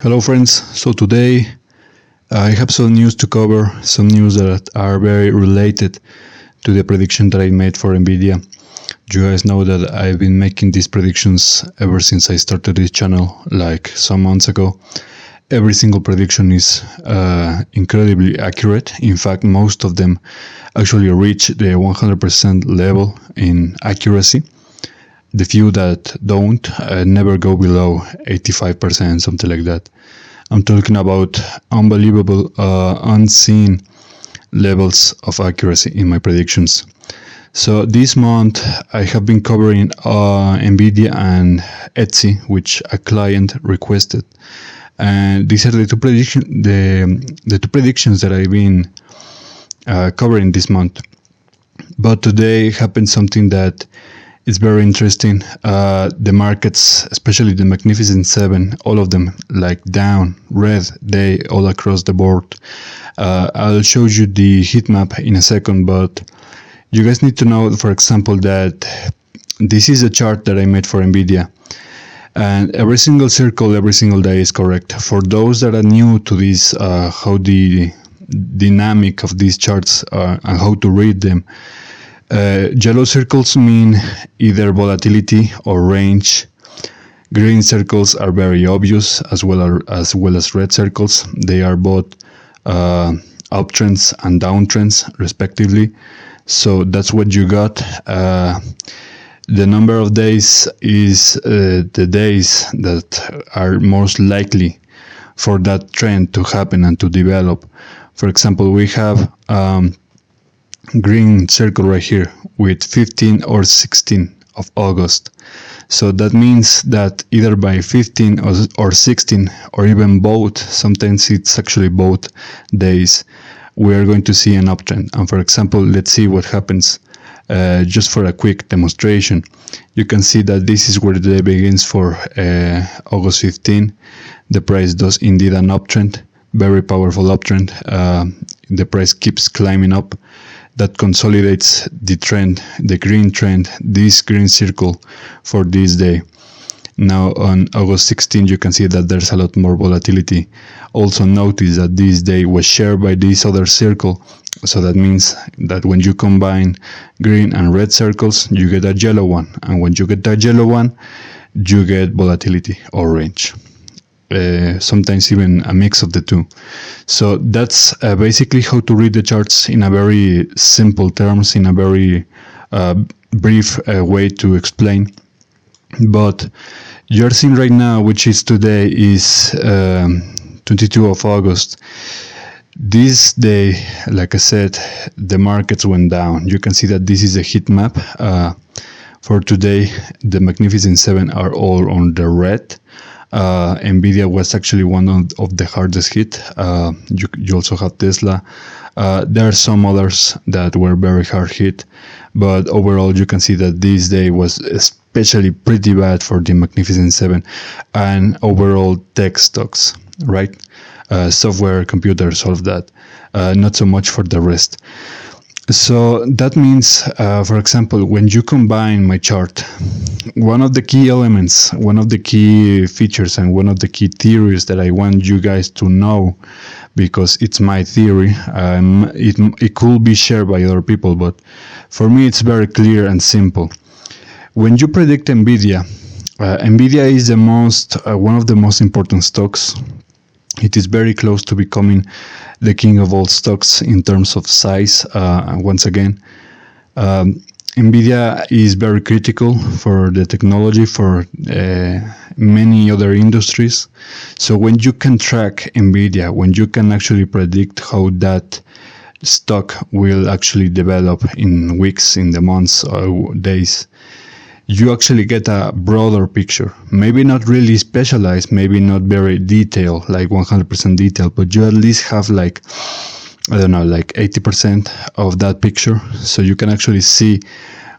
Hello friends, so today I have some news to cover, some news that are very related to the prediction that I made for Nvidia. You guys know that I've been making these predictions ever since I started this channel, like some months ago. Every single prediction is incredibly accurate. In fact, most of them actually reach the 100% level in accuracy. The few that don't never go below 85%, something like that. I'm talking about unbelievable, unseen levels of accuracy in my predictions. So this month I have been covering Nvidia and Etsy, which a client requested, and these are the two predictions that I've been covering this month. But today happened something that is very interesting. The markets, especially the Magnificent Seven, all of them like down, red, they all across the board. I'll show you the heat map in a second, but you guys need to know, for example, that this is a chart that I made for Nvidia, and every single circle, every single day is correct. For those that are new to this, how the dynamic of these charts and how to read them, yellow circles mean either volatility or range. Green circles are very obvious, as well as red circles. They are both uptrends and downtrends, respectively. So that's what you got. The number of days is the days that are most likely for that trend to happen and to develop. For example, we have green circle right here with 15 or 16 of August. So that means that either by 15 or 16 or even both, sometimes it's actually both days, we are going to see an uptrend. And for example, let's see what happens just for a quick demonstration. You can see that this is where the day begins for August 15. The price does indeed an uptrend, very powerful uptrend. The price keeps climbing up. That consolidates the trend, the green trend, this green circle for this day. Now on August 16, you can see that there's a lot more volatility. Also notice that this day was shared by this other circle. So that means that when you combine green and red circles, you get a yellow one. And when you get that yellow one, you get volatility or range. Sometimes even a mix of the two. So that's basically how to read the charts in a very simple terms, in a very brief way to explain. But you're seeing right now, which is today, is 22 of August. This day, like I said, the markets went down. You can see that this is a heat map. For today, the Magnificent Seven are all on the red. Nvidia was actually one of the hardest hit. You also have Tesla. There are some others that were very hard hit, but overall you can see that this day was especially pretty bad for the Magnificent Seven and overall tech stocks, right? Software, computers, all of that. Not so much for the rest. So that means, for example, when you combine my chart, one of the key elements, one of the key features, and one of the key theories that I want you guys to know, because it's my theory, it could be shared by other people, but for me it's very clear and simple. When you predict Nvidia, Nvidia is one of the most important stocks. It is very close to becoming the king of all stocks in terms of size. Once again, Nvidia is very critical for the technology, for many other industries. So when you can track Nvidia, when you can actually predict how that stock will actually develop in weeks, in the months or days, you actually get a broader picture. Maybe not really specialized, maybe not very detailed, like 100% detailed, but you at least have like, I don't know, like 80% of that picture. So you can actually see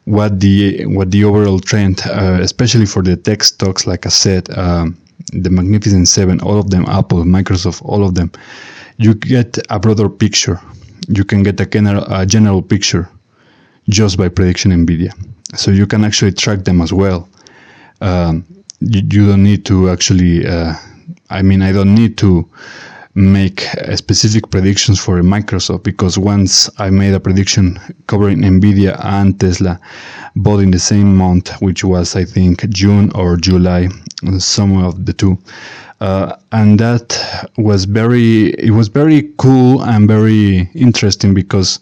what the overall trend, especially for the tech stocks, like I said, the Magnificent Seven, all of them, Apple, Microsoft, all of them, you get a broader picture. You can get a general picture just by prediction Nvidia. So you can actually track them as well. You don't need to actually I mean, I don't need to make specific predictions for Microsoft, because once I made a prediction covering Nvidia and Tesla both in the same month, which was I think June or July, some of the two, and that was very cool and very interesting, because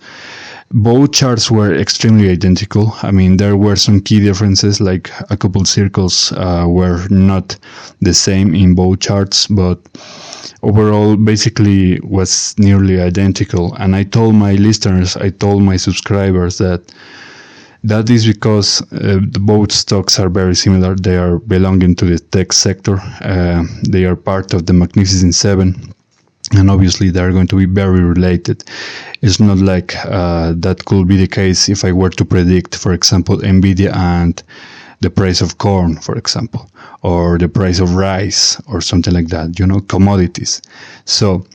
both charts were extremely identical. I mean, there were some key differences, like a couple circles were not the same in both charts, but overall basically was nearly identical. And I told my listeners, I told my subscribers that is because both stocks are very similar. They are belonging to the tech sector. They are part of the Magnificent Seven, and obviously they are going to be very related. It's not like that could be the case if I were to predict, for example, Nvidia and the price of corn, for example, or the price of rice or something like that, commodities. So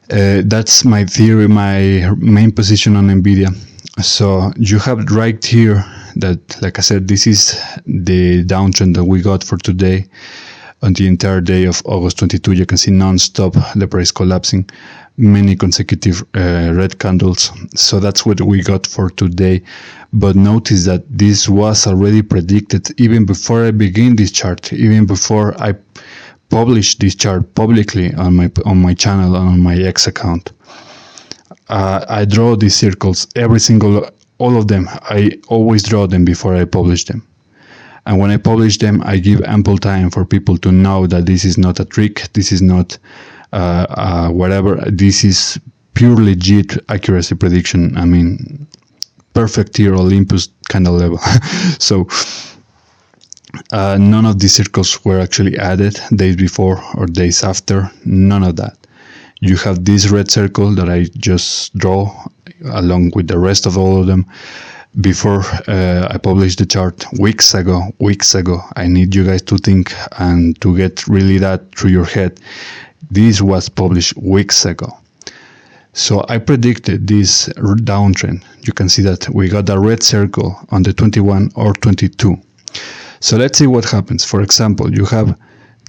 that's my theory, my main position on Nvidia. So you have right here that, like I said, this is the downtrend that we got for today. On the entire day of August 22, you can see non-stop the price collapsing, many consecutive red candles. So that's what we got for today. But notice that this was already predicted even before I begin this chart, even before I published this chart publicly on my channel and on my X account. I draw these circles, all of them. I always draw them before I publish them. And when I publish them, I give ample time for people to know that this is not a trick. This is not whatever. This is pure legit accuracy prediction. I mean, perfect tier Olympus kind of level. So none of these circles were actually added days before or days after. None of that. You have this red circle that I just draw along with the rest of all of them before I published the chart weeks ago. I need you guys to think and to get really that through your head. This was published weeks ago. So I predicted this downtrend. You can see that we got a red circle on the 21 or 22. So let's see what happens. For example, you have,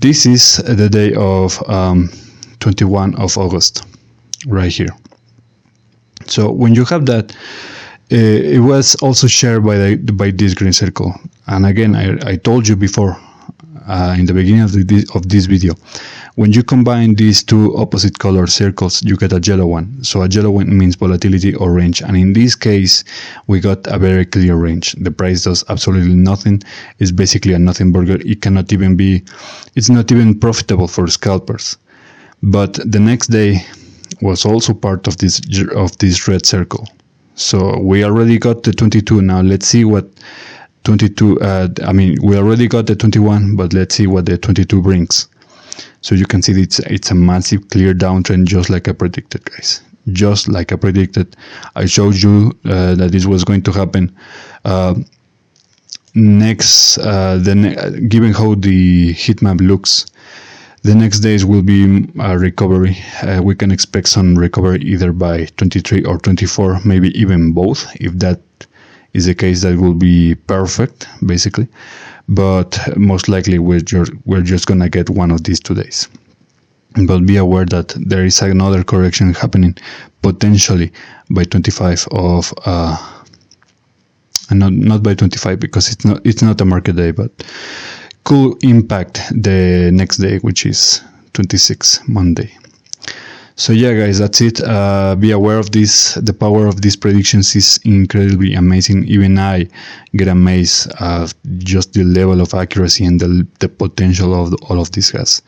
this is the day of 21 of August, right here. So when you have that, it was also shared by this green circle. And again, I told you before in the beginning of this video, when you combine these two opposite color circles, you get a yellow one. So a yellow one means volatility or range. And in this case, we got a very clear range. The price does absolutely nothing. It's basically a nothing burger. It's not even profitable for scalpers. But the next day was also part of this red circle. So we already got the 22. Now let's see what 22, we already got the 21, but let's see what the 22 brings. So you can see it's a massive clear downtrend, just like I predicted, guys. Just like I predicted. I showed you that this was going to happen. Given how the heat map looks, the next days will be a recovery. We can expect some recovery either by 23 or 24, maybe even both. If that is the case, that will be perfect, basically. But most likely we're just gonna get one of these 2 days. But be aware that there is another correction happening potentially by 25 of not by 25, because it's not a market day, but could impact the next day, which is 26, Monday. So yeah, guys, that's it. Be aware of this. The power of these predictions is incredibly amazing. Even I get amazed at just the level of accuracy and the potential of all of this has.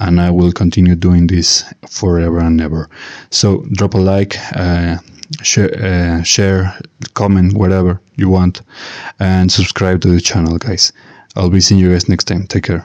And I will continue doing this forever and ever. So drop a like, share, comment, whatever you want, and subscribe to the channel, guys. I'll be seeing you guys next time. Take care.